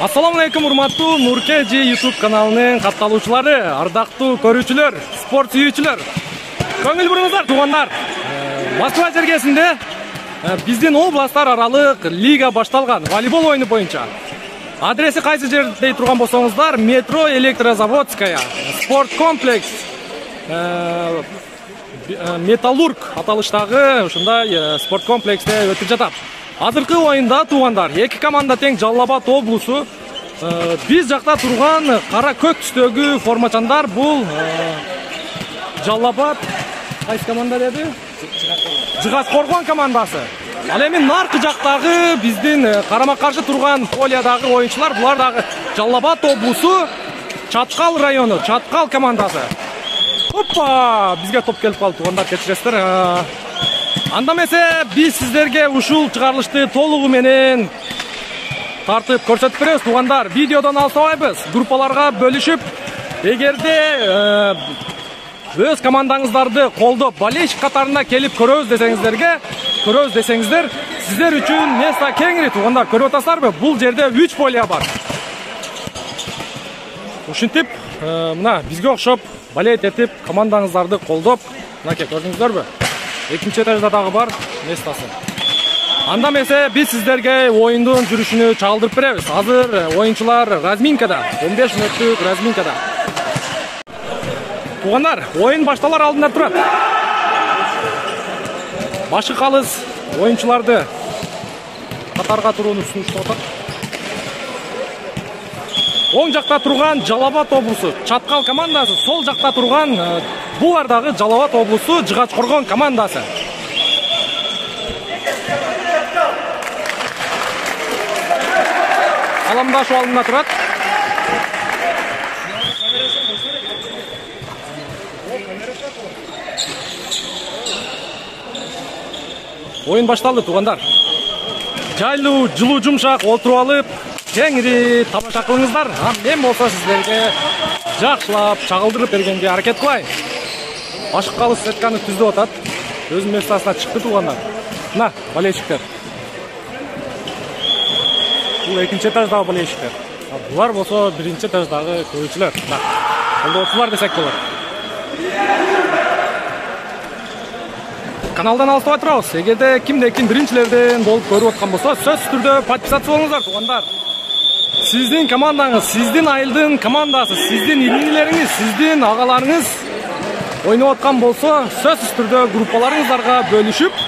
Assalamu alaikum, урматтуу Нурке Ж YouTube каналынын катталуучулары, ардактуу көрүүчүлөр, спорт сүйүүчүлөр. Көңүл буруңуздар, туугандар. Москва жергесинде биздин областтар аралык лига башталган волейбол оюну боюнча. Адреси кайсы жерде дей турган болсоңуздар, метро Электрозаводская, спорт комплекс, Металлург аталыштагы ушундай спорт комплексте өтүп жатат. Азыркы оюнда туугандар, эки команда тең Жалал Абад облусу. Биз жакта турган кара көк түстөгү формачандар бул Жалал Абад кайсы команда деди? Жыгас Коргон командасы. Ал эми наркы жактагы биздин карама каршы турган полиядагы оюнчулар, булар дагы Жалал Абад облусу, Чаткал району, Чаткал командасы. Опа, бизге топ келип калды туугандар, кечиресиздер. Анда эмесе биз сиздерге ушул чыгарылышты толугу менен тартып көрсөтүп беребиз туугандар. Видеодон алсабайбыз, группаларга бөлүшүп, эгерде өз командаңыздарды колдоп, болельщик катарына келип көрөбүз десеңиздер, сиздер үчүн место кеңири туугандар. Көрүп атасыздарбы? Бул жерде 3 полия бар. Ушинтип, мына бизге окшоп болеть этип, командаңыздарды колдоп, мынакей көрдүңүздөрбү? Экинчи этажда дагы бар местасы. Анда эмесе биз сиздерге оюндун жүрүшүнү чагылдырып беребиз. Азыр оюнчулар разминкада, 15 мүнөттүк разминкада. Туугандар, оюн башталар алдында турат. Башы калыс оюнчуларды катарга турууну сунуштап атат. Оң жакта турган Жалал Абад облусу Чаткал командасы, сол жакта турган булардагы Жалал Абад облусу Жыгач Коргон командасы. Саламдашуу алдында турат. Оюн башталды туугандар. Жайлуу, жылуу, жумшак отуруп алып, кеңири тамаша кылыңыздар. Мен болсо сиздерге жакшылап чагылдырып бергенге аракет кылайын. Башкы калыс сетканы түздөп атат. Өзүнүн местасына чыкты туугандар. Мына болельщиктер. Бул экинчи этаждагы болельщиктер. Булар болсо биринчи этаждагы көрүүчүлөр. Колдоочулар десек болот. Каналдан алыстабай турабыз. Эгерде кимде-ким биринчилерден болуп көрүп аткан болсо, сөзсүз түрдө подписаться болуңуздар туугандар. Сиздин командаңыз, сиздин айылдын командасы, сиздин инилериңиз, сиздин агаларыңыз ойноп аткан болсо, сөзсүз түрдө группаларыңыздарга бөлүшүп,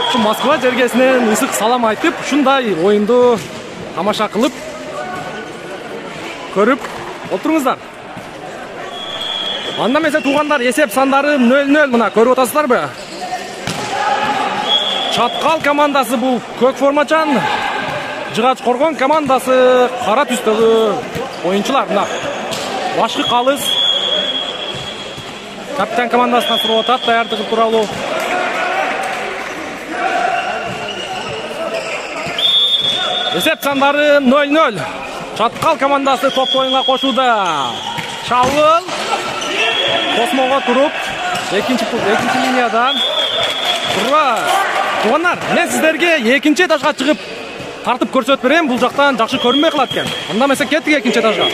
ушу Москва жергесинен ысык салам айтып, ушундай оюнду тамаша кылып көрүп отуруңуздар. Анда эмесе туугандар, эсеп сандары 0-0, мына көрүп атасыздарбы? Чаткал командасы бул көк формачан, Жыгач Коргон командасы кара түстөгү оюнчулар. Мына башкы калыс капитан командасына сурап атат, даярдыгы тууралуу. Эсеп сандары 0-0. Чаткал командасы топ оюнга кошууда. Чабуул космого туруп, экинчи линиядан тура. Туугандар, мен сиздерге экинчи этажга чыгып тартып көрсөтүп берем. Бул жактан жакшы көрүнбөй калат экен. Анда эмесе кеттик экинчи этажга.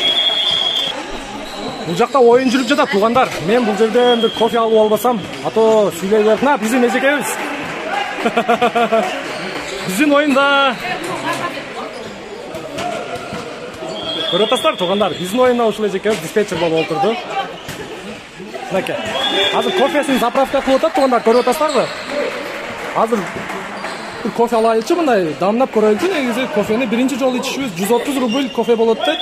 Бул жакта оюн жүрүп жатат туугандар. Мен бул жерден бир кофе алып албасам, ато сүйлөй берип, мына биздин эжекебиз. Биздин оюнда көрүп атасыздар туугандар. Биздин оюнда ушул эжекебиз диспетчер болуп отурду. Мынакей. Азыр кофесин заправка кылып атат туугандар, көрүп атасыздарбы? Азыр кофе алайынчы, мындай дамнап көрөйүнчү. Негизи кофени биринчи жолу ичишибиз 130 рубль кофе болот дейт.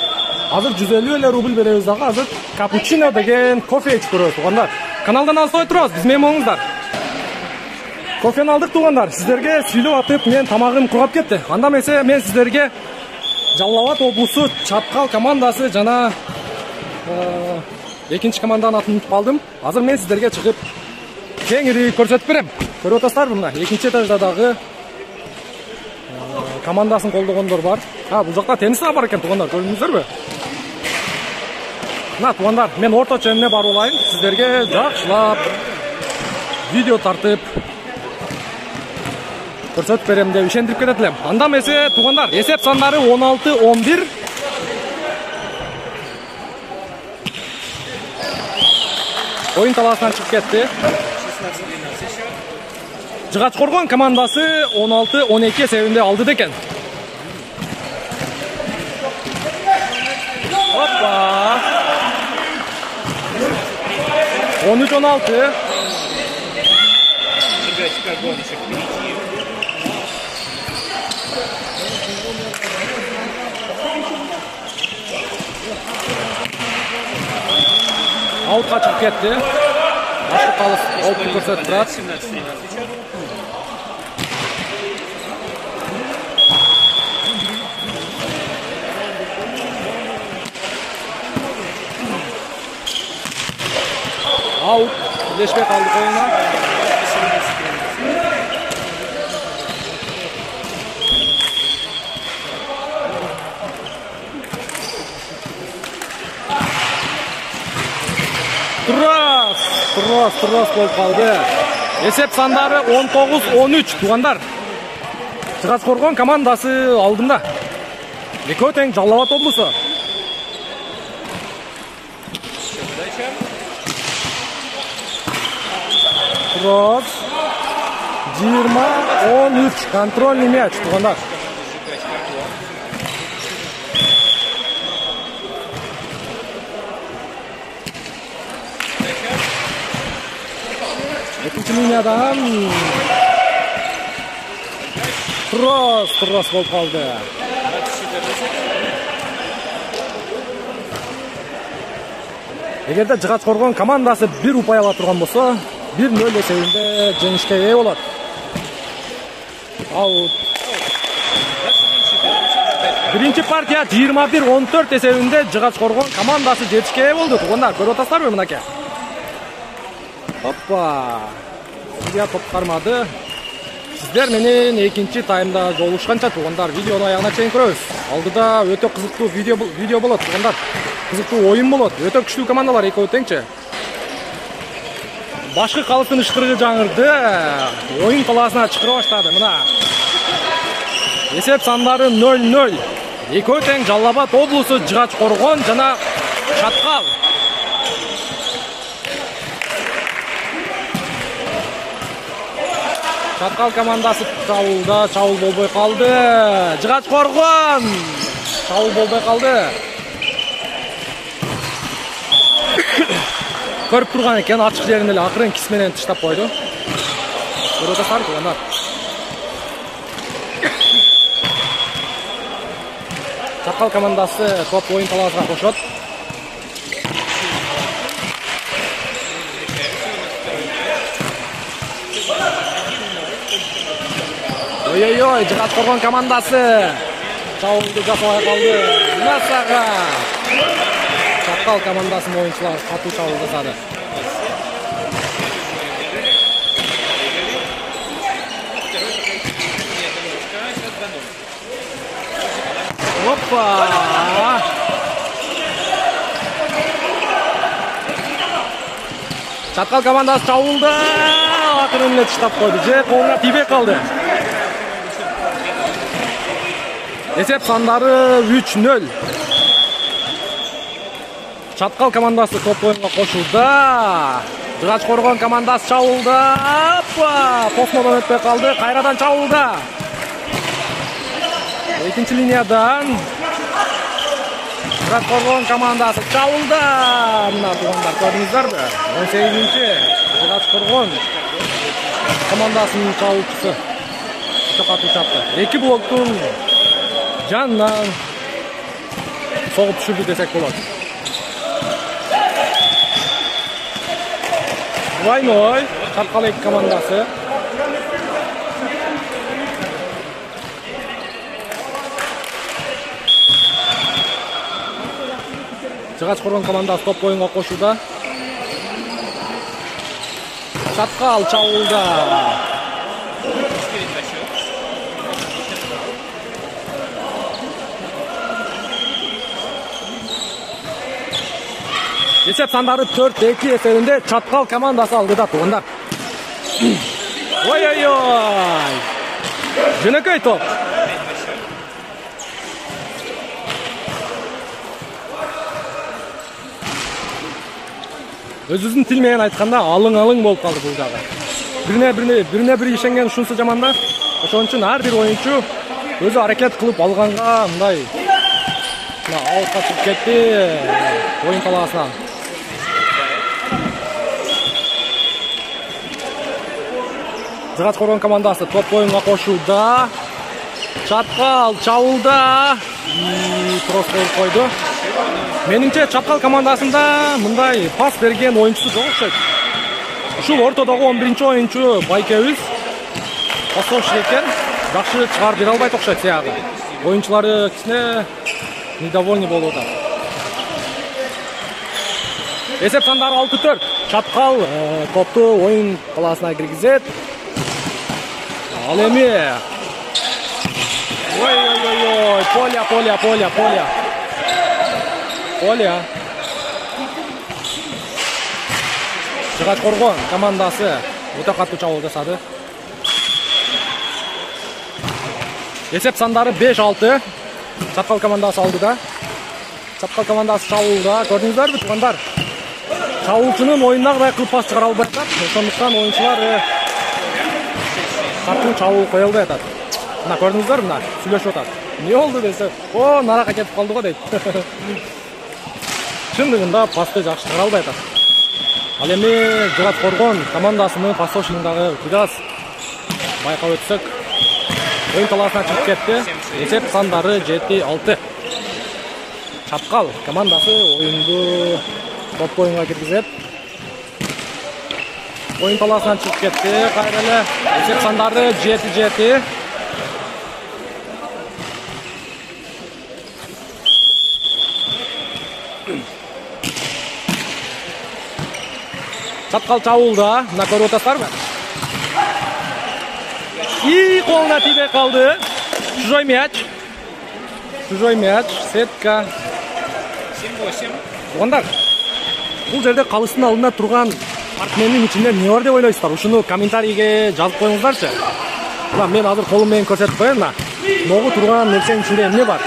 Азыр 150 эле рубль беребиз дагы. Азыр капучино деген кофе ичип көрөбүз туугандар. Каналдан алыстабай турабыз, биз менен болуңуздар. Кофени алдык туугандар. Сиздерге сүйлөп атып, мен тамагым кургап кетти. Анда эмесе мен сиздерге Жалал Абад облусу Чаткал командасы жана экинчи команданын атын унутуп калдым. Азыр мен сиздерге чыгып кеңири көрсөтүп берем. Көрүп атасыздарбы? Мына экинчи этажда дагы командасын колдогондор бар. Бул жакта теннис бар экен туугандар, көрдүңүздөрбү? Мына туугандар, мен орточо эмне бар болайын, сиздерге жакшылап видео тартып көрсөтүп берем деп ишендирип кетет элем. Анда эмесе туугандар, эсеп сандары 16-11 Oyun talasından çıkıp ketти. Жыгач-Коргон командасы 16-12 есебинде алды экен. Hoppa. 13-16. Outqa chiqib ketdi. Boshqa qolib olib ko'rsatib turadi. Out. Birleşmeye kaldık oyuna. Turras болып қалды. Есеп сандары 19-13 туғандар. Жыгач-Коргон командасы алдында. Екеуі тең Жалал-Абад облысы. Turras 20-13 контрольный мяч туғандар. Екінші линиядан Turras болып қалды. Егерде Жыгач-Коргон командасы бір ұпай ала тұрған болса, 1-0 есебінде жеңіске ие болады. Аут. Birinci partiya 21-14 есебінде Жыгач-Коргон командасы жетишке ие болды. Туғандар, көріп отырсыздар бе мынаке? Hoppa. Судья топ қармады. Сіздер менен екінші таймда жолығышқанша туғандар, видеоны аяғына чейин көрөбүз. Алдыда өтө кызыктуу видео болот туғандар. Кызыктуу ойын болот. Өтө күчтүү командалар экөө тең. Башкы калыстын ышкырыгы жаңырды. Oyun таласына чыкыра баштады. Мына. Есеп сандары 0-0. Экөө тең Жалал-Абад облусу, Жыгач-Коргон жана Чаткал. Чаткал командасы чабуулда, чабуул болбой калды. Жыгач-Коргон чабуул болбой калды. Көрүп турган экен, ачык жеринде эле акырын кис менен таштап койду. Көрүп атасыздар тугандар. Чаткал командасы топ oyun талаасына кошот. Ой-ой-ой, Жыгач-Коргон командасы чабуулду жасабай калды. Насага. Чаткал командасынын оюнчулары катуу чабуул жасады. Hoppa! Чаткал командасы чабуулда акырын эле таштап койду. Же колуна тийбей калды. Есеп сандары 3-0. Чаткал командасы топ ойынға кошулда. Жыгач-Коргон командасы чабуулда. Посмодон өтпөй калды. Кайрадан чабуулда. Экинчи линиядан Жыгач-Коргон командасы чабуулда. Мына тугандар көрдүңүздарбы? 18-нчи Жыгач-Коргон командасынын чабуулчусу. Катуу чапты. Эки блоктун жанынан согуп түшүрдү десек болот. Двойной Чаткал эки командасы. Жыгач-Коргон командасы топ oyunга кошууда. Чаткал чабуулда. Есеп сандары 4-2 есебинде Чаткал командасы алдыда тугандар. Ой-ой-ой. Жөнөкөй топ. Өзүбүздүн тил менен айтканда алың болуп калды бул жагы. Бирине бири ишенген ушунчу жаман да. Ошон үчүн ар бир оюнчу өзү аракет кылып алганга мындай аутка чыгып кетти оюн талаасынан. Жыгач Коргон командасы топ оюнга кошууда. Чаткал чабууда. Кросс коюп койду. Менимче Чаткал командасында мындай пас берген оюнчусу жок окшойт. Ушул ортодогу 11-оюнчу байкебиз пасовщик экен. Жакшы чыгарып бере албайт окшойт сыягы. Оюнчулары кичине недовольный болуп атат. Эсеп сандары 6-4. Чаткал топту оюн талаасына киргизет. Ал эми ой, Поля. Жыгач Коргон командасы өтө катуу чабуул жасады. Эсеп сандары 5-6. Чаткал командасы алдыда. Чаткал командасы чабууда. Көрдүңүздөрбү туугандар? Чабуучунун оюндагыдай кылып пас чыгара албайт атат. Ошондуктан оюнчулар катуу чабуул кое албай атат. Мына көрдүңүздөрбү, мына сүйлөшүп атат. Не болду десе, наракка кетип калды го дейт. Чындыгында пасты жакшы чыгара албай атат. Ал эми Жыгач Коргон командасынын пасовщигиндагы бираз байкап өтсөк, оюн талаасына чыгып кетти. Эсеп сандары 7-6. Чаткал командасы оюнду топ оюнга киргизет. Оюн талаасынан чыгып кетти. Кайра эле эсеп сандары 7-7. Чаткал чабууда, мына көрүп атасыздарбы? Колуна тийбей калды. Чужой мяч, сетка. 7-8. Туугандар, бул жерде калыстын алдында турган спортмендин ичинде эмне бар деп ойлойсуздар? Ушуну комментарийге жазып коюңуздарчы. Мына мен азыр колум менен көрсөтүп коеюн. Могу турган нерсенин ичинде эмне бар?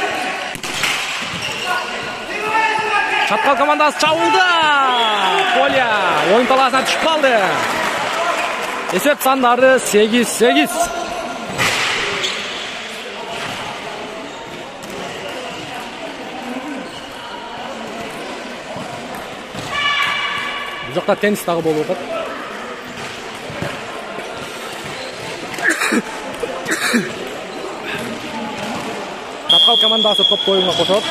Чаткал командасы чабууда. Поля оюн талаасына түшүп калды. Эсеп сандары 8-8. Бул жакта теннис дагы болуп атат. Чаткал командасы топ оюнга кошот.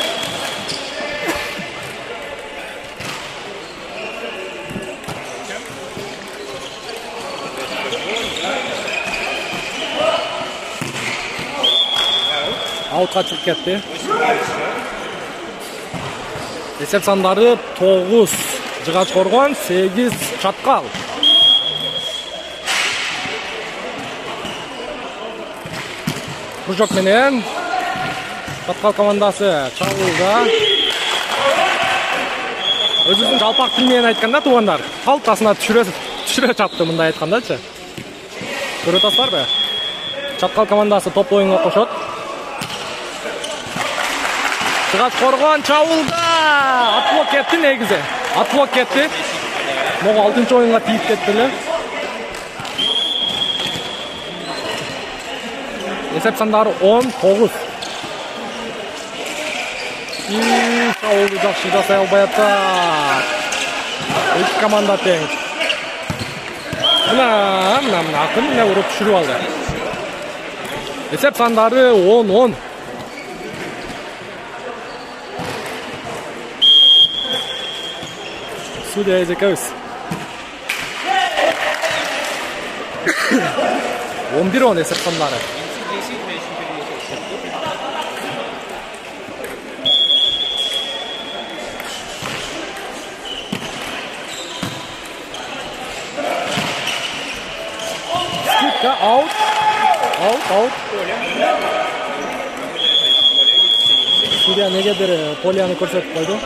Аутка чыгып кетти. Эсеп сандары 9. Жыгач Коргон 8 Чаткал. Кружок менен Чаткал командасы чабууда. Өзүнүн жалпак тил менен айтканда туугандар, калтасына түшүрө чапты мындай айткандачы. Көрүп атасыздарбы? Чаткал командасы топ оюнга кошот. Жыгач Коргон чабууда. Атлок кетти негизи. Атлок кетти. Могу 6-оюнга тийип кетти эле. Эсеп сандары 10-9. Чабуулду жакшы жасай албай атат. Эки команда тең. Мына акын эле уруп түшүрүп алды. Эсеп сандары 10-10. Судья эжекебиз. 11-10 эсеп сандары. Скидка аут. Судья негедир Поляны көрсөтүп койду.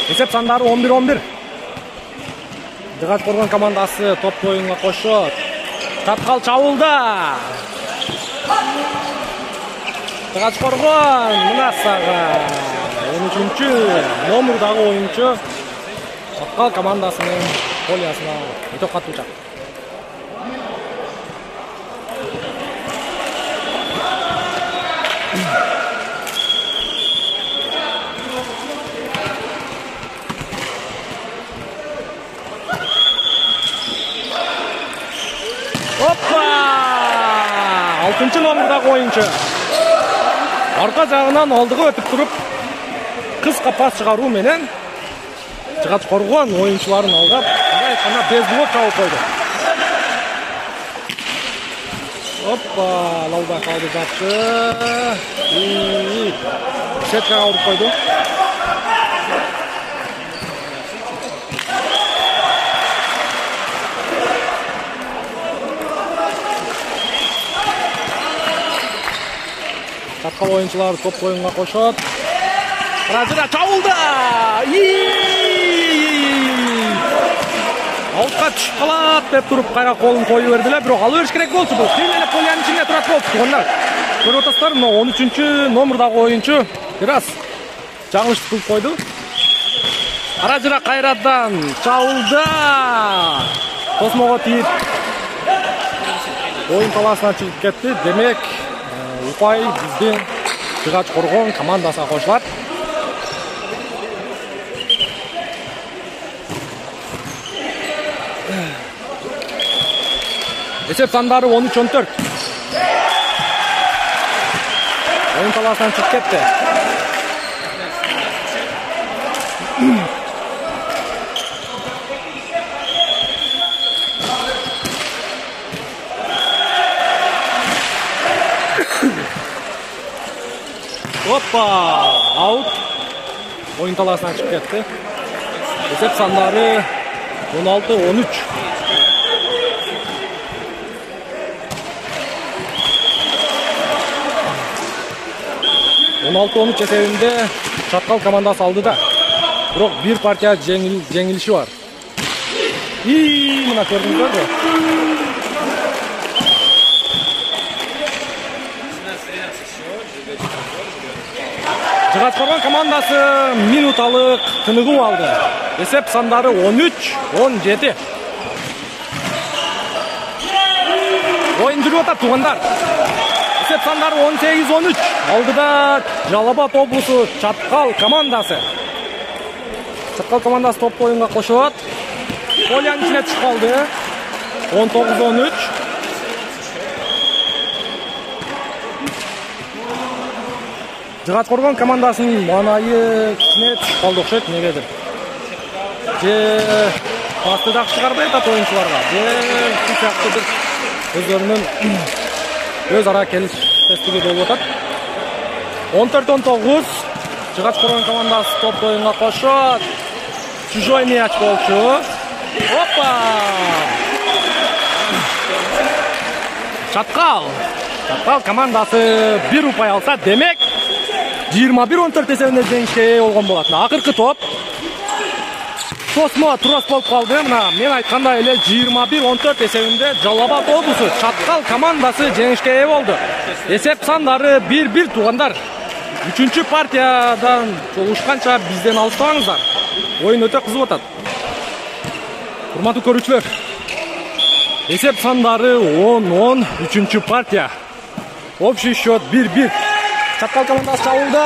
Эсеп сандары 11-11. Жыгач Коргон командасы топ оюнга кошот. Чаткал чабууда. Жыгач Коргон мына сага 13-cü номердагы оюнчу Чаткал командасынын полиясына өтө катуу чак. Hoppa! 6-cı номердагы оюнчу арка жагынан алдыга өтүп туруп, кыска пас чыгаруу менен жыгач коргон оюнчуларын алгап, мындай айтканда безблок чабып койду. Hoppa! Лауда калды жакшы. Сеткага уруп койду. Чаткал оюнчулар топ оюнга кошот. Разыра чабылды. Аутка түшүп калат деп туруп кайра колун коюп бердилер, бирок ала бериш керек болчу. Бул кийин эле полянын ичинде турат болчу тугандар. Көрүп атасыздар, мына 13-чү номердагы оюнчу бир аз жаңылыш кылып койду. Разыра кайрадан чабылды. Тосмого тийип оюн талаасына чыгып кетти. Демек Упай биздин жыгач коргон командасына кошулат. Эсеп сандары 13-14. Оюн талаасынан чыгып кетти. Hoppa! Out. Oyun talasına çıkıp ketти. Esep sandары 16-13. esebinde Çatkal komandası aldı da. Bирок bir partiya жеңилиши var. Мына көрдүңүздөр. Жыгач коргон командасы минуталык тыныгуу алды. Эсеп сандары 13-17. Oyun жүрүп атат тугандар. Эсеп сандары 18-13. Алдыда Жалал-Абад облусу Чаткал командасы. Чаткал командасы топ оюнга кошулат. Полянын ичине түшүп калды. 19-13. Жыгач коргон командасынын манайы кичине түшүп калды окшойт, негедир. Же пасты дагы чыгарбай атат оюнчуларга. Же ушул сыяктуу бир өздөрүнүн өз ара келишпестиги болуп атат. 14-19. Жыгач коргон командасы топ оюнга кошот. Чужой мяч болчу. Опа! Чаткал командасы бир упай алса, демек 21-14 эсебинде жеңишке ээ болгон болот. Акыркы топ Тосмо турас болуп калды. Мына мен айткандай эле 21-14 эсебинде Жалал-Абад облусу Чаткал командасы жеңишке ээ болду. Эсеп сандары 1-1 тугандар. 3-чү партиядан жолугушканча бизден алыспаңыздар. Oyun өтө кызып атат. Урматтуу көрүүчүлөр, эсеп сандары 10-10, 3-чү партия. Общий счет 1-1. Чаткал командасы чабылды.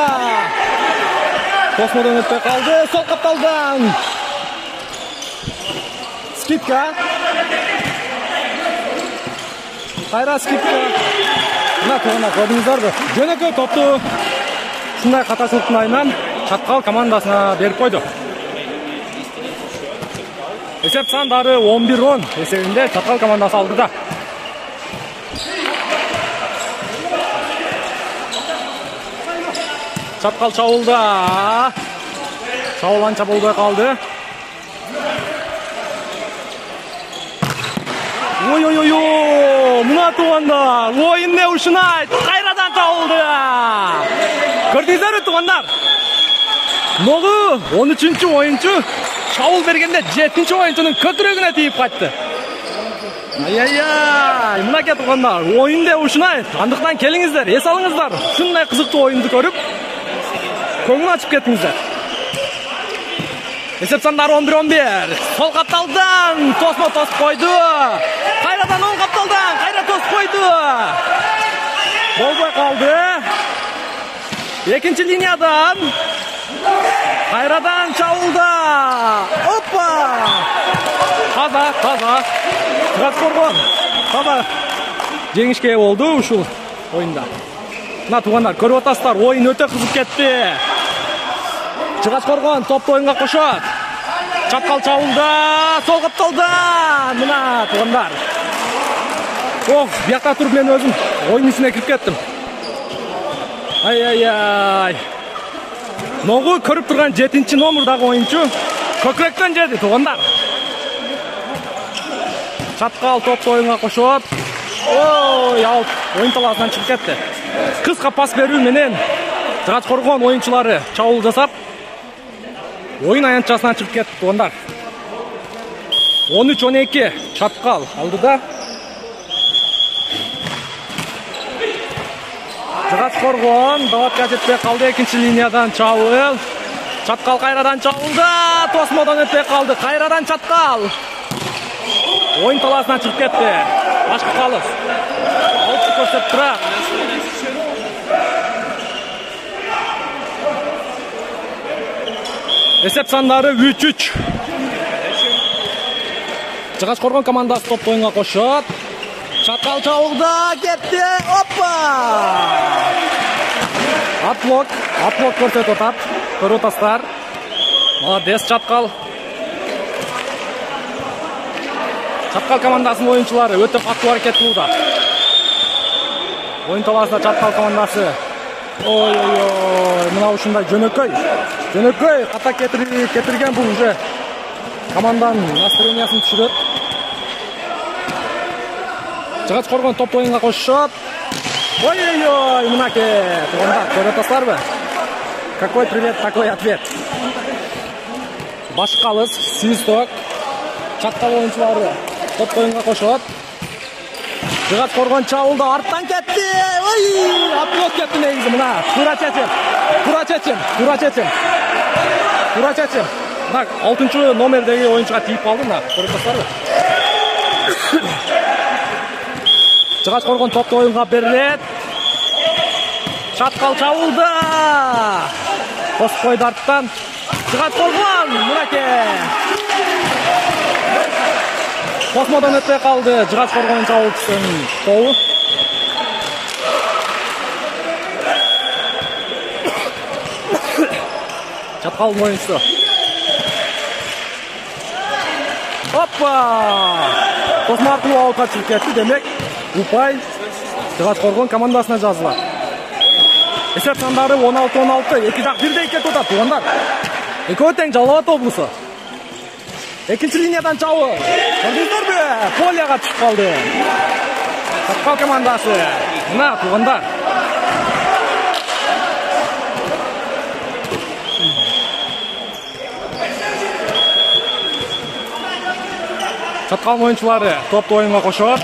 Тосмодон өтпөй калды. Сол капталдан скидка. Кайра скидка. Мына туганда көрдүңүздөрбү? Жөнөкөй топту ушундай катачылыктын айынан Чаткал командасына берип койду. Эсеп сандары 11-10 эсебинде Чаткал командасы алдыда. Чаткал чабылды. Чабылганча болбой калды. Ой-ой-ой, мына тугандар, оюн не ушунайт, кайрадан чабылды. Көрдүңүздөрбү тугандар? Ногу 13-чү оюнчу чабыл бергенде 7-чи оюнчунун көтүрөгүнө тийип кайтты. Ай-яй, мынакей тугандар, оюн не ушунайт. Андыктан келиңиздер, эс алыңыздар. Ушундай кызыктуу оюнду көрүп, көңүл ачып кеттиңиздер. Есеп сандары 11-11. Сол капталдан Тосмо тосуп койду. Кайрадан оң капталдан кайра тосуп койду. Болбой калды. Экинчи линиядан кайрадан чабылды. Опа! Таза. Раскоргон. Таза. Жеңишке болду ушул оюнда. Мына туугандар, көрүп атасыздар, оюн өтө кызып кетти. Чыгач коргон топты оюнга кошот. Чапкал чабылды, сол капталдан. Мына туугандар. Ох, бияқта туруп мен өзүм оюн ичине кирип кеттим. Ай. Ногу көрүп турган 7-чи номердагы оюнчу көкүрөктөн жеди туугандар. Чапкал топты оюнга кошот. Ой, аут. Оюн талаасынан чыгып кетти. Кыска пас берүү менен Чыгач коргон оюнчулары чабуул жасап, оюн аянтчасынан чыгып кетти туугандар. 13-12 Чапкал алдыда. Чыгач коргон даватка жетпей калды, экинчи линиядан чабуул. Чапкал кайрадан чабылды, Тосмодон өтпөй калды, кайрадан Чапкал. Оюн талаасынан чыгып кетти. Башкы калыс. Аутты көрсөтүп турат. Есеп сандары 3-3. Чыгач коргон командасы топты оюнга кошот. Чапкал чабылды, кетти. Опа! Атлок көрсөтүп атат. Көрүп атасыздар. Молодец Чапкал. Чапкал командасынын оюнчулары өтө катуу аракет кылууда. Оюн талаасында Чапкал командасы. Ой, мына ушундай жөнөкөй ката кетирген бул уже команданын настроениясын түшүрөт. Чыгач коргон топ оюнга кошот. Ой, мынаке туугандар, көрүп атасыздарбы? Какой привет, такой ответ. Баш калыс, свисток. Чапкал оюнчулары топ оюнга кошот. Чыгач коргон чабылды, арттан кетти. Ой, атлок кетти негизи мына. Тура чечим. Так, 6-чы номердеги оюнчуга тийип калды мына. Көрүп атасыздарбы? Чыгач коргон топты оюнга берилет. Чапкал чабылды. Тосуп койду арттан. Чыгач коргон мынаке. Тосмодон өтпөй калды. Чыгач коргон чабуулчусунун тобу. Чапкалдын оюнчусу. Опа! Тосмо аркылуу аутка чыгып кетти. Демек, упай Чыгач коргон командасына жазылат. Есеп сандары 16-16. Эки жак бирдей кетип атат туугандар. Экөө тең Жалал Абад облусу. Экинчи линиядан чабуу. Көрдүңүздөрбү? Полияга түшүп калды. Чапкал командасы. Мына туугандар. Чапкал оюнчулары топты оюнга кошот.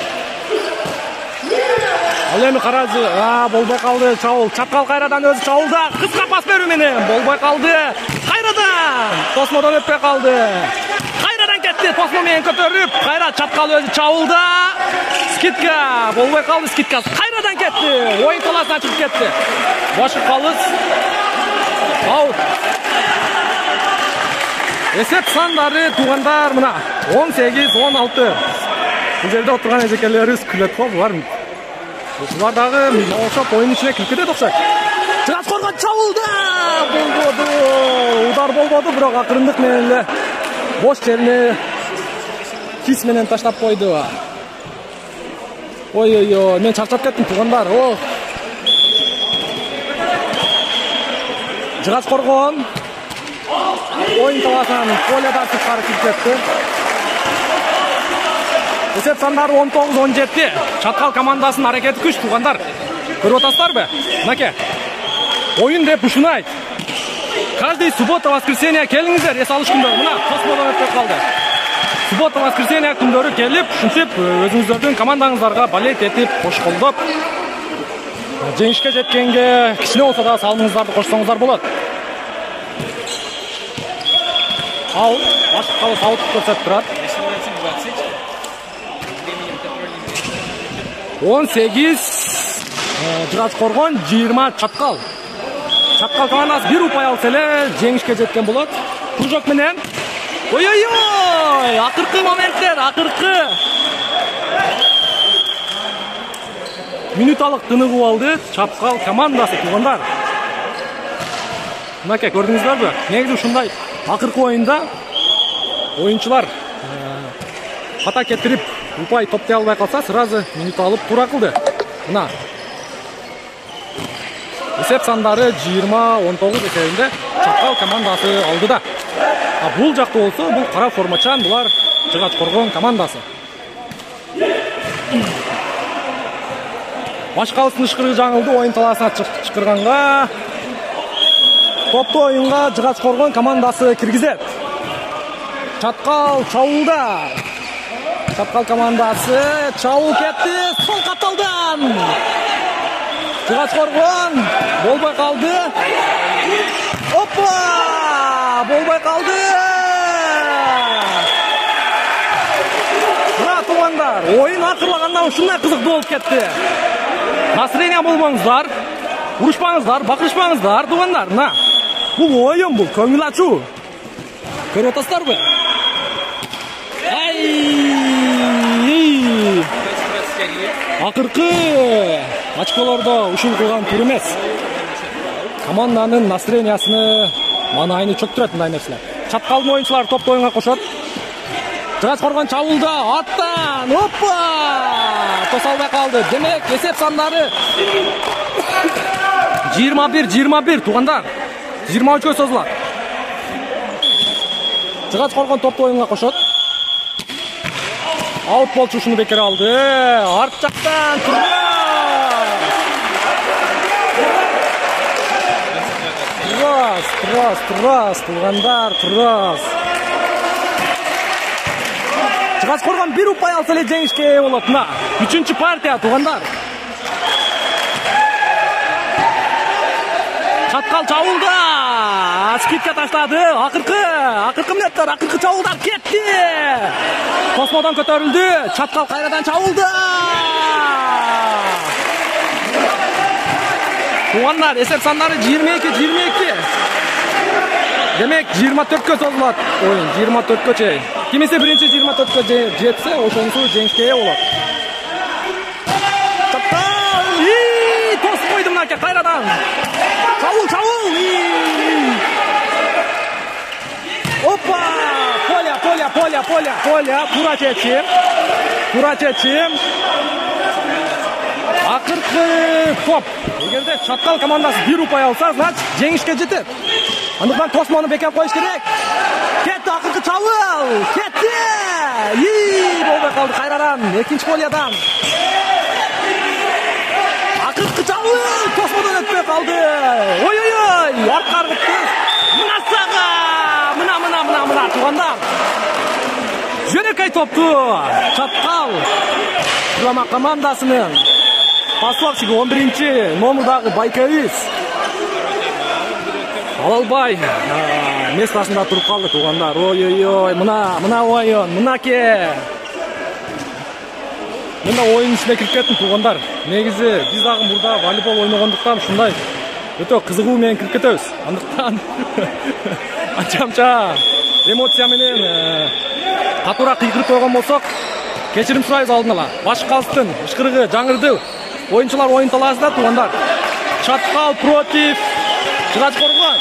Ал эми каражы, болбой калды чабуул. Чапкал кайрадан өзү чабуулда. Кыска пас берүү менен болбой калды. Кайрадан Тосмодон өтпөй калды. Кайрадан кетти. Тосмо менен көтөрүп, кайра Чапкал өзү чабуулда. Скидка, болбой калды скидкасы. Кайрадан кетти. Оюн талаасынан чыгып кетти. Башкы калыс. Аут. Есеп сандары туугандар мына 18-16. Бул жерде отурган эжекелерибиз күлөт го, булар дагы окшоп оюн ичине кирип кетет окшойт. Чыгач коргон чабылды. Болбоду. Удар болбоду, бирок акырындык менен эле бош жерине кис менен таштап койду. Ой, мен чарчап кеттим туугандар. Чыгач коргон оюн талаасынан полиядан сырткары кирип кетти. Есеп сандары 19-17. Чапкал командасынын аракети күч туугандар. Көрүп атасыздарбы? Мынаке. Оюн деп ушуну айт. Каждый суббота, воскресенье келиңиздер, эс алыш күндөрү. Мына Тосмодон өтпөй калды. Суббота, воскресенье күндөрү келип, ушинтип өзүңүздөрдүн командаңыздарга болеть этип, кошколдоп, жеңишке жеткенге кичине болсо да салымыңыздарды кошсоңуздар болот. Аут, башкы калыс аут көрсөтүп турат. 18 Жыгач Коргон, 20 Чаткал. Чаткал командасы бир упай алса эле жеңишке жеткен болот. Кружок менен. Ой-ой-ой! Акыркы моменттер, акыркы. Минуталык тыныгып алды Чаткал командасы туугандар. Мынакей көрдүңүзбү? Негизи ушундай акыркы оюнда оюнчулар хата кетирип упай топтой албай калса, сразу минут алып туура кылды. Мына эсеп сандары 20-19 эсебинде Чаткал командасы алдыда. Бул жакта болсо, бул кара формачан, булар Жыгач Коргон командасы. Башкалыстын ышкырыгы жаңылды, оюн талаасына чыккырганга топту оюнга Жыгач Коргон командасы киргизет. Чаткал чабуулда. Чаткал командасы чабуул кетти, сол капталдан. Жыгач Коргон болбой калды. Опа! Болбой калды. Мына туугандар, оюн акырлагандан ушундай кызыктуу болуп кетти. Настроение болбоңуздар, урушпаңыздар, бакырышпаңыздар туугандар. Мына бул оюн, бул көңүл ачуу. Көрүп атасыздарбы? Акыркы очколордо ушул кылган тур эмес. Команданын настроениясыны, манайыны чөктүрөт мындай нерселер. Чаткалдын оюнчулары топто оюнга кошот. Жыгач Коргон чабуулда, аттан, опа! Тоса албай калды. Демек, эсеп сандары 21-21 туугандар. 23-кө созулат. Жыгач Коргон топто оюнга кошот. Аут болчу, ушуну бекер алды. Арт жактан Турас, туугандар, турас. Жыгач Коргон бир упай алса эле жеңишке ээ болот. Мына 3-чү партия туугандар. Чаткал чабуулда. Скидка таштады. Акыркы мүнөттөр, акыркы чабуулдар кетти. Космодон көтөрүлдү. Чаткал кайрадан чабуулда. Туугандар, эсеп сандары 22-22. Демек 24-кө созулат оюн, 24-кө чейин. Кимиси биринчи 24-кө жетсе, ошонусу жеңишке ээ болот. Чаткал! Тосуп койду мынакей кайрадан. Чабуул! Опа! Поля, тура чечим. Акыркы топ. Эгерде Чаткал командасы бир упай алса, значит жеңишке жетет. Андыктан Тосмону бекем коюш керек. Кетти акыркы чабуул. Кетти. Болбой калды кайрадан. Экинчи полиядан. Акыркы чабуул. Тосмодон өтпөй калды. Ой, артка аргытты. Мына сага. Мына туугандар. Жөнөкөй топту Чаткал Курама командасынын пасовчиги 11-чи номердагы Байкебиз ала албай местасында туруп калды туугандар. Ой, мына оюн, мынаке. Мен да оюн ичине кирип кеттим туугандар. Негизи биз дагы мурда волейбол ойногондуктан ушундай өтө кызыгуу менен кирип кетебиз. Андыктан анча эмоция менен катуураак кыйкырып койгон болсок, кечирим сурайбыз алдын ала. Башкалыстын ышкырыгы жаңырды. Оюнчулар оюн талаасында туугандар. Чаткал против Жыгач Коргон.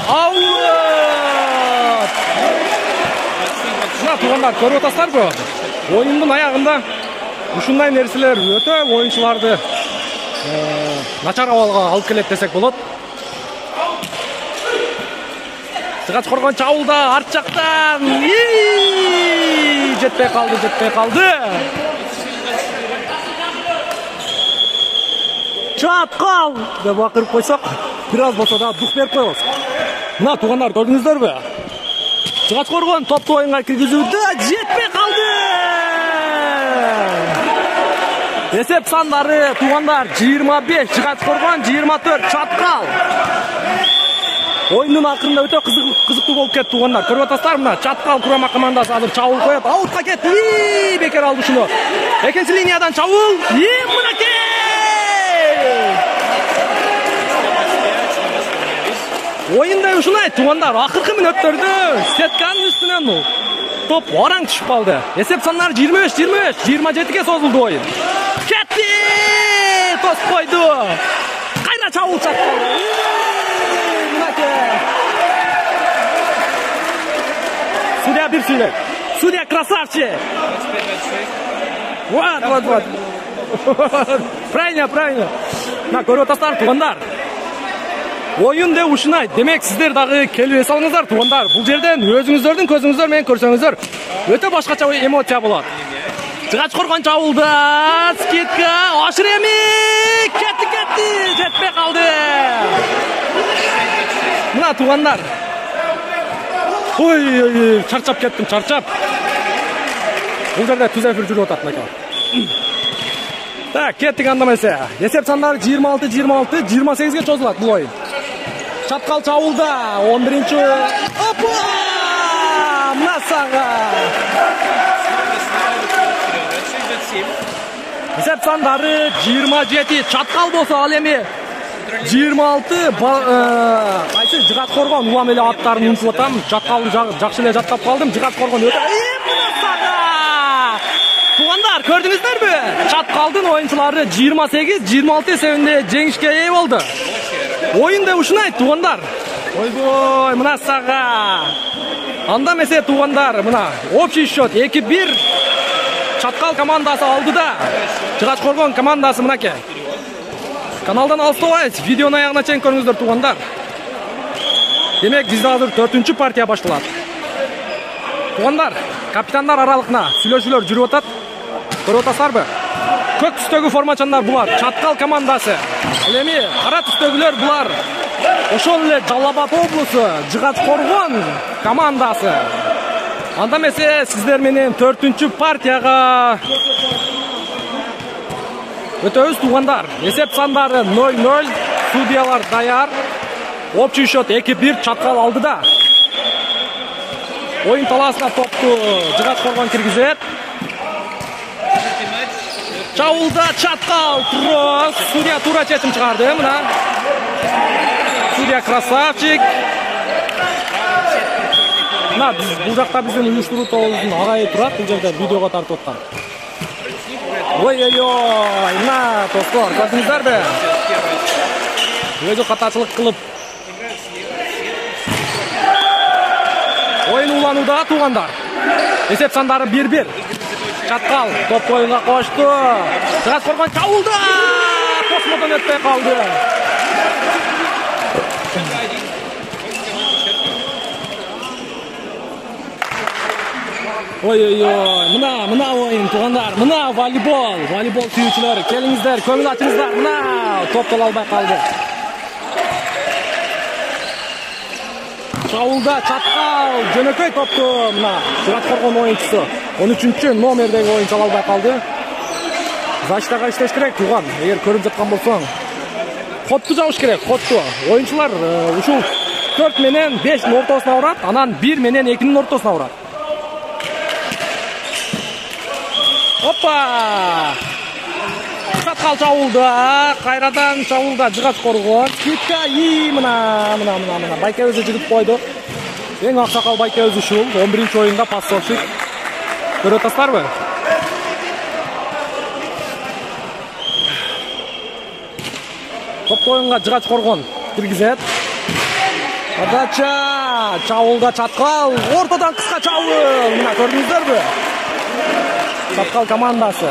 Аут! Мына туугандар, көрүп атасыздарбы? Оюндун аягында ушундай нерселер өтө оюнчуларды начар абалга алып келет десек болот. Жыгач Коргон чабуулда, арт жактан. Жетпей калды. Чаткал деп акырып койсок, бир аз болсо да дух берип коебуз. Мына туугандар, көрдүңүздөрбү? Жыгач Коргон топту оюнга киргизүүдө жетпей калды. Esеп сандары туғандар 25, Жыгач Коргон 24, Чаткал. Ойынның ақырында өте қызықты болып кетті туғандар. Көріп отырсыздар мына Чаткал құрама командасы азыр чабуыл қояды. Аутқа кетті. Бекер алды шуну. Экинчи линиядан чабуыл. Мынакей! Ойында ушунай туғандар акыркы мүнөттөрдө сетканын үстүнөн топ oraң түшүп калды. Эсеп сандары 23, 27ге созулду ойын. Кетти! Тосуп койду. Кайра чабуыл чапты. Судья bir сөйлөйт. Судья красавчик. Вот. Правильно. На көрүп атасыздар туғандар. Oyun de ушунай. Демек сиздер дагы келип салыңыздар туғандар. Бул жерден өзүңүздөрдүн көзүңүздөр менен көрсөңүздөр өтө башкача эмоция болот. Жыгач Коргон чабуулда скидка Ашреми кетти жетпей калды. Мына туғандар. Ой, чарчап кеттим. Бул жерде түз эфир жүрүп атат мына. Так, кеттик андамайса. Эсеп сандары 26, 28ге чозулат бул oyun. Чаткал чабуулда 11-чи. Опа! Насага. Эсеп сандары 27, Чаткал болсо ал эми 26 кайсы Жыгач Коргон улам эле аттарын унутуп атам. Чаткалды жакшы эле жаттап калдым. Жыгач Коргон өтө туғандар, көрдүңүздөрбү? Чаткалдын оюнчулары 28-26 эсебинде жеңишке ээ болду. Oyunda ушунай туғандар. Ойбой, мына сага. Анда месе туғандар, мына общий счет 2-1. Чаткал командасы алдыда. Жыгач Коргон командасы мынакей. Каналдан алыстабайсыз, видеону аягына чейин көрүңүздөр туғандар. Демек бизде азыр 4-чү партия башталат. Туғандар, капитандар аралыгына сүйлөшүүлөр жүрүп атат. Көрүп атасыздарбы? Көк түстөгү формачандар булар Чаткал командасы. Ал эми кара түстөгүлөр булар ошол эле Жалал Абад облусу Жыгач Коргон командасы. Анда месе сиздер менен 4-чү партияга өтөбүз туғандар. Эсеп сандары 0-0, судьялар даяр. Общий счет 2-1, Чаткал алдыда. Oyun talasına toptu Жыгач Коргон киргизет. Чабуулда Чаткал кросс. Судья тура чечим чыгарды. Мына судья красавчик. Мына бул жакта биздин уюштуруу тобубуздун агайы турат. Бул жерде видеого тартып аткан. Ой-ой-ой, мына достор, көрдүңүздөрбү? Өзү катачылык кылып oyun уланууда туғандар. Эсеп сандары 1-1. Чаткал топ ойынга кошту. Жыгач Коргон чабуулда космодон өтпөй калды. Ой-ой-ой, мына oyun туғандар. Мына волейбол сүйүүчүлөр, келиңиздер, көңүл ачыңыздар. Мына топ албай калды. Чабуулда Чаткал жөнөкөй топту мына Жыгач Коргон оюнчусу 13-чү номердеги оюнчу албай калды. Защитага иштеш керек туган. Эгер көрүп жаткан болсоң, хотту жабыш керек, хотту. Оюнчулар ушул 4 менен 5-ин ортосуна урат, анан 1 менен 2-нин ортосуна урат. Опа! Чаткал чабуулда, кайрадан чабуулда Жыгач Коргон. Скидка мына Байке өзү жигип койду. Эң аксакал Байке өзү ушул 11-чи оюнда пассовщик. Көрүп атасыздарбы? Топ оюнга Жыгач Коргон киргизет. Подача, чабуулда Чаткал, ортодон кыска чабуул. Мына көрдүңүздөрбү? Чаткал командасы.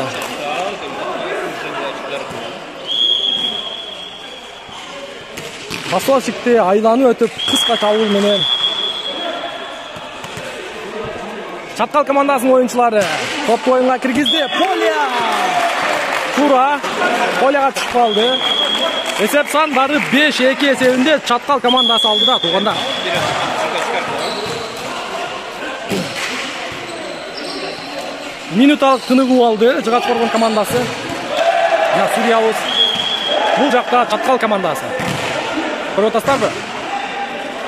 Пассовщикти айланып өтүп кыска чабуул менен Чаткал командасынын оюнчулары топ оюнга киргизди. Поляга түшүп калды. Эсеп сандары 5-2 эсебинде Чаткал командасы алдыда туғандар. Минуталык тыныгуу алды Жыгач Коргон командасы. Сурьябыз. Бул жакта Чаткал командасы. Көрүп атасыздарбы?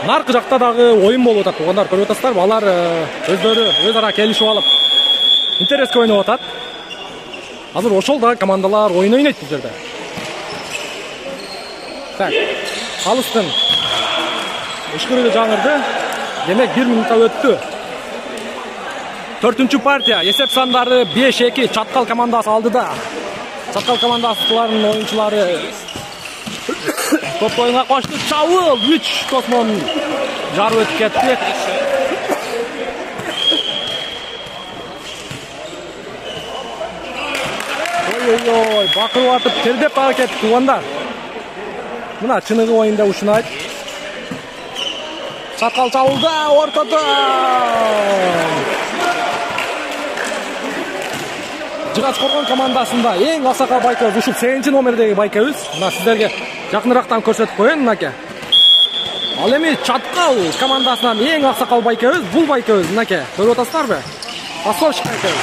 Наркы жакта дагы оюн болуп атат туугандар. Көрүп атасыздарбы? Алар өздөрү өз ара келишип алып интереске ойноп атат. Азыр ошол да командалар оюн ойнойт бул жерде. Так, алыстын ышкырыгы жаңырды. Демек 1 минутта өттү. 4-чү партия. Эсеп сандары 5-2. Чаткал командасы алдыда. Чаткал командасынын оюнчулары топ оюнга кошту. Чабыл 3 тосмон жарып өтүп кетти. Ой, бакырып атып тердеп ага кетти туугандар. Мына чыныгы оюнда ушунайт. Чаткал чабылда ортодо. Жыгач Коргон командасында эң аксакал байкебиз ушул 8-чи номердеги байкебиз. Мына сиздерге жакынырактан көрсөтүп коеюн мынакей. Ал эми Чаткал командасынан эң аксакал байкебиз бул байкебиз мынакей. Көрүп атасыздарбы? Пасовщик байкебиз.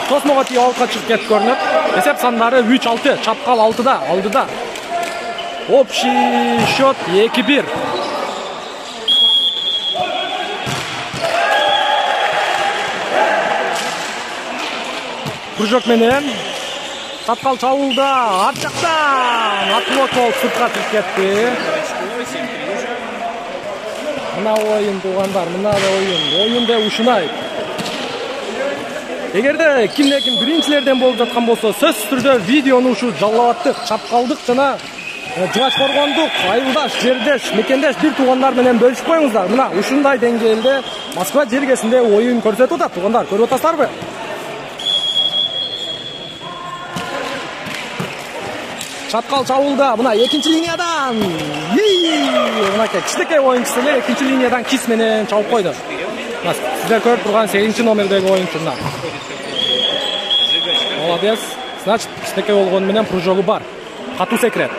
Тосмого тип аутка чыгып кетип көрүнөт. Эсеп сандары 3-6. Чаткал алдыда. Общий счет 2-1. Кружок менен Чаткал чабылда арт жактан атлот болуп сыртка чыгып кетти. Мына оюн туугандар, мына оюн. Оюнда ушунай. Эгерде кимде-ким биринчилерден болуп жаткан болсо, сөзсүз түрдө видеону ушу жаллабаттык, Чаткалдык жана Жыгач Коргондук айылдаш, жердеш, мекендеш бир туугандар менен бөлүшүп коюңуздар. Мына ушундай деңгээлде Москва жергесинде оюн көрсөтүп атат туугандар. Көрүп атасыздарбы? Чаткал чабылда. Мына 2-чи линиядан. Мынакей кичинекей оюнчусу эле 2-чи линиядан кис менен чабып койду. Мына сиздер көрүп турган 8-чи номердеги оюнчу мына. Молодец. Значит, кичинекей болгону менен пружогу бар. Катуу секирет.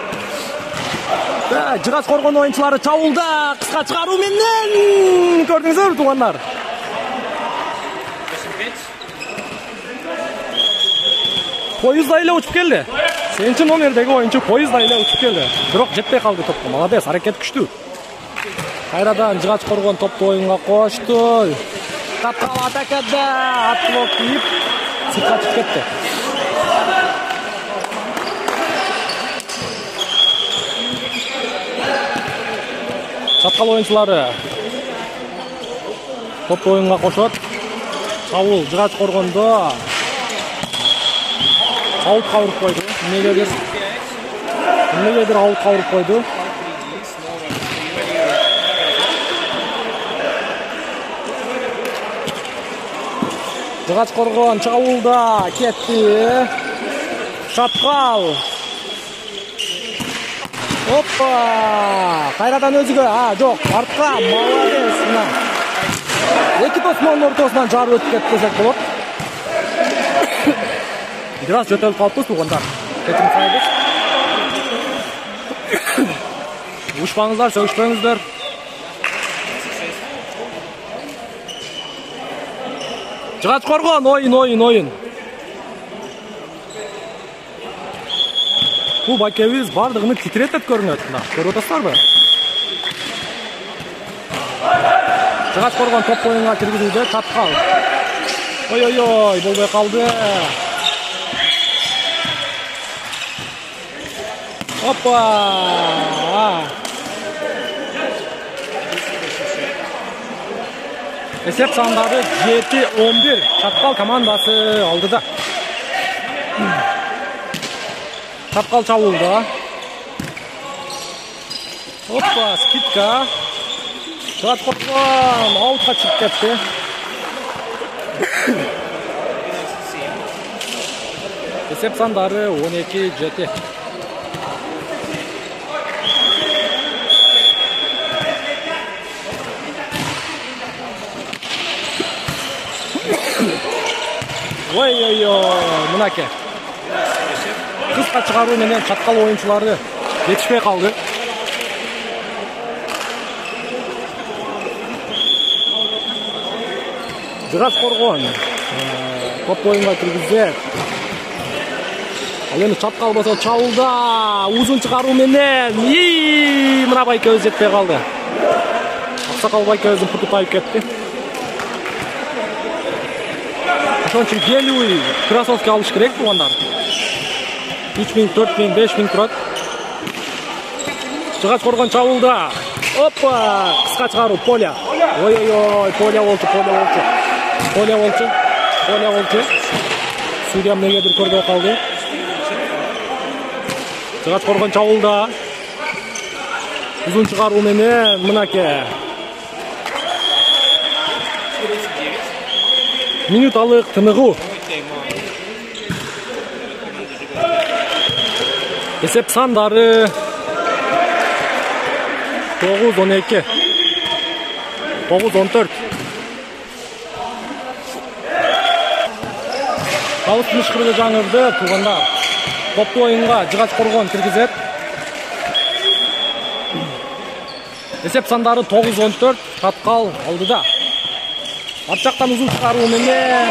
Жыгач Коргон оюнчулары чабылда. Кыска чыгаруу менен көрдүңүздөр туугандар. Поездда эле учуп келди. 8-чи номердеги оюнчу поездда эле учуп келди. Бирок жетпей калды топко. Молодец, аракет күчтүү. Кайрадан Жыгач Коргон топту оюнга кошту. Чаткал атакада атлок кийип сыртка чыгып кетти. Чаткал оюнчулары топту оюнга кошот. Чабыл Жыгач Коргондо. Аутка уруп койду. Негедир аутка уруп койду. Жыгач Коргон чабылда кетти. Чаткал. Опа! Кайрадан өзүгө. Жок, артка. Молодец. Эки тосмонун ортосунан жарып өтүп кетти десек болот. Бираз жөтөлүп калыппыз туугандар. Кечирим сурайбыз. Ушпаңыздар, сөгүшпөңүздөр. Жыгач Коргон оюн. Бул байкебиз бардыгыны титиретет көрүнөт. Көрүп атасыздарбы? Жыгач Коргон топ оюнга киргизилди. Чаткал. Ой, болбой калды. Опа! Эсеп сандары 7-11. Чаткал командасы алдыда. Чаткал чабылда. Опа, скидка. Жыгач Коргон аутка чыгып кетти. Эсеп сандары 12-7. Ой, мынакей. Кыска чыгаруу менен Чаткал оюнчулары жетишпей калды. Жыгач Коргон топ оюнга киргизет. Ал эми чаткал болсо чабуулда узун чыгаруу менен мына байкебиз жетпей калды. Аксакал байкебиздин путу тайып кетти. Ошон үчүн белүүй кроссовка алыш керек туугандар. 3 минут, 4 минут, 5 минут турат. Жыгач коргон чабуулда. Опа! Кыска чыгаруу Поля. Ой-ой-ой, Поля болчу. Судья эмнегедир көрбөй калды. Жыгач коргон чабуулда. Узун чыгаруу менен мынаке. Минуталык тыныгуу. Эсеп сандары 9-12. 9-14. Калыстын ышкырыгы жаңырды туугандар. Топтуу оюнга жыгач коргон киргизет. Эсеп сандары 9-14. Чаткал алдыда. Арт жактан узун чыгаруу менен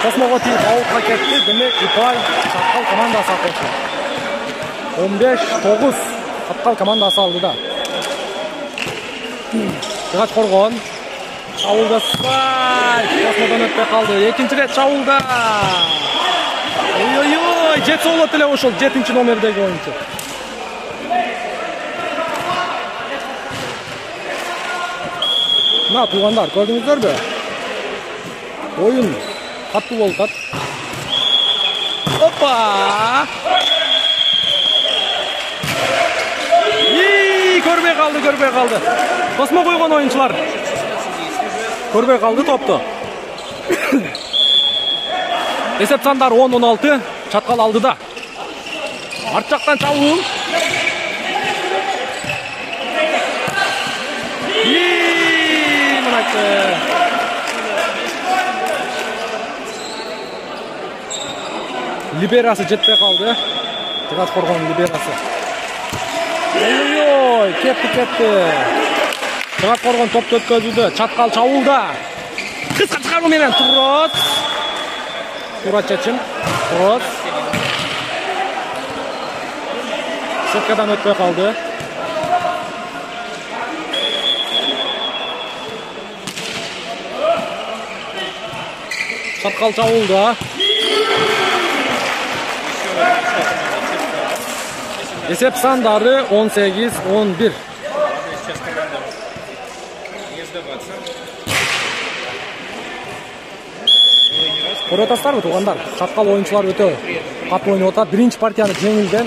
Космого тийип аутка кетти. Демек Ипай Чаткал командасы акылчу. 15-9. Чаткал командасы алдыда. Жыгач коргон. Чабуулда спай. Космодон өтпөй калды. Экинчи рет чабуулда. Ой-ой-ой, жетсе болот эле ошол 7-чи номердеги оюнчу. Мына туугандар, көрдүңүздөрбү? Оюн катуу болуп атат. Опа! Көрбөй калды. Космо койгон оюнчулар. Көрбөй калды топту. Эсеп сандар 10-16, Чаткал алдыда. Арт жактан чабуу. Либерасы жетпей калды. Жыгач коргон либерасы. Ой-ой, кетти. Жыгач коргон топту өткөзүүдө. Чаткал чабуулда. Кыска чыгаруу менен Турос. Тура чечим. Турос. Сеткадан өтпөй калды. Чаткал чабуулда. Эсеп сандары 18-11. Көрүп атасыздарбы туугандар? Чаткал оюнчулар өтө катуу ойноп атат. Биринчи партияны жеңилген,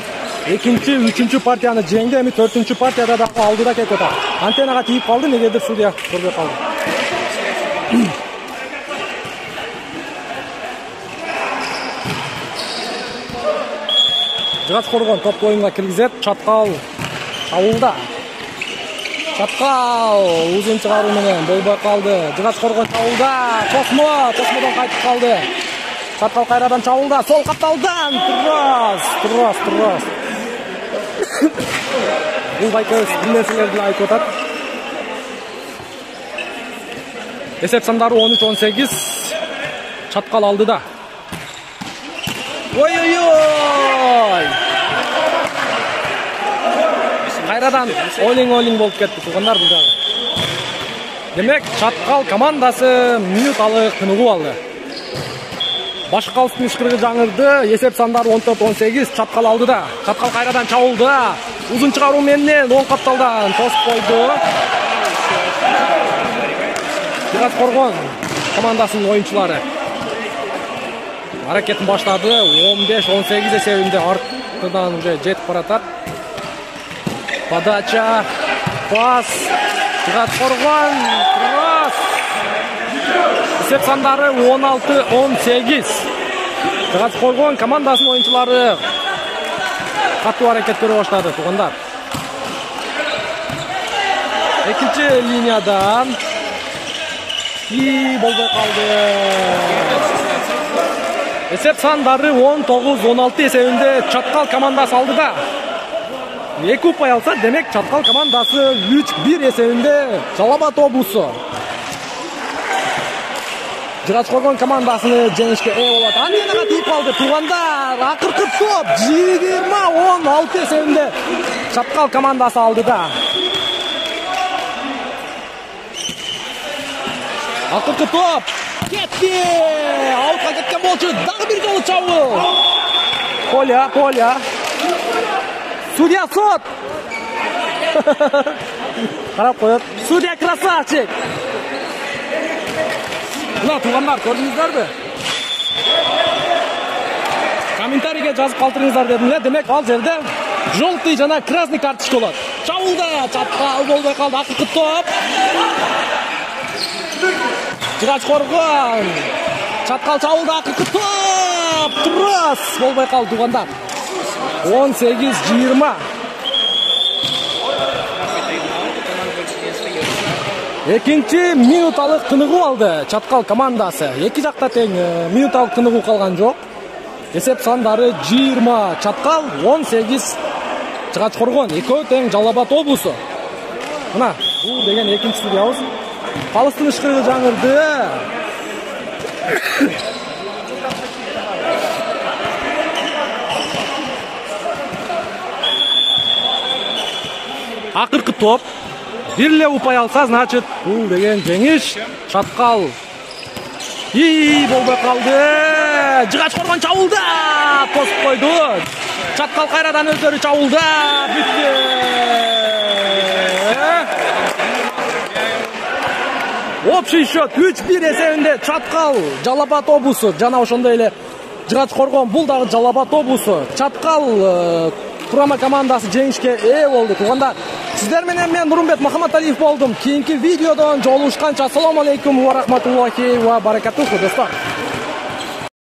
экинчи, үчүнчү партияны жеңди, эми 4-чү партияда да алдыда кетип атат. Антеннага тийип калды, негедир судья көрбөй калды. Жыгач коргон топту оюнга киргизет. Чаткал чабуулда. Чаткал узун чыгаруу менен болбой калды. Жыгач коргон чабуулда. Космодон кайтып калды. Чаткал кайрадан чабуулда. Сол капталдан Турас. Бул байкебиз бир нерселерди айтып атат. Эсеп сандары 13-18. Чаткал алдыда. Ой-ой-ой! Кайрадан олиң болуп кетти туугандар бул жагы. Демек, Чаткал командасы минуталык тыныгуу алды. Башка калыстын ышкырыгы жаңырды. Эсеп сандары 14-18. Чаткал алдыда. Чаткал кайрадан чабуулда. Узун чыгаруу менен оң капталдан тосуп койду. Жыгач коргон командасынын оюнчулары аракетин баштады. 15-18 эсебинде артынан уже жетип баратат. Подача, пас, жыгач коргон, кросс. Эсеп сандары 16-18. Жыгач коргон командасынын оюнчулары катуу аракет көрө баштады туугандар. Экинчи линиядан болбой калды. Эсеп сандары 19-16 эсебинде Чаткал командасы алдыда. Эки упай алса, демек Чаткал командасы 3-1 эсебинде Жалал Абад облусу. Жыгач Коргон командасыны жеңишке ээ болот. Анденага тийип калды туугандар. Акыркы топ 20-16 эсебинде Чаткал командасы алдыда. Акыркы топ кетти. Аутка кеткен болчу. Дагы бир жолу чабуу. Поля. Судья сот. Карап коет. Судья красавчик. Мына туугандар, көрдүңүздөрбү? Комментарийге жазып калтырыңыздар дедим эле. Демек, ал жерде желтый жана красный карточка болот. Чабуулда Чаткал болбой калды. Акыркы топ. Жыгач Коргон. Чаткал чабуулда акыркы топ. Турас болбой калды туугандар. 18-20. Экинчи минуталык тыныгуу алды Чаткал командасы. Эки жакта тең минуталык тыныгуу калган жок. Эсеп сандары 20 Чаткал, 18 Жыгач Коргон. Экөө тең Жалал Абад облусу. Мына, бул деген экинчи судьябыз. Калыстын ышкырыгы жаңырды. Акыркы топ. Бирле упай алса, значит, бул деген жеңиш. Чаткал болбой калды. Жыгач Коргон чабуулда тосуп койду. Чаткал кайрадан өздөрү чабуулда. Бүтү. Общий счет 3-1 эсебинде Чаткал Жалал Абад облусу жана ошондой эле Жыгач Коргон бул дагы Жалал Абад облусу. Чаткал Kurama komandası жеңишке ээ болду. Туугандар, сиздер менен мен Нурмбет Мухаммадалиев болдум. Кийинки видеодон жолугушканча, ассаламу алейкум ва рахматуллахи ва баракатуху достор.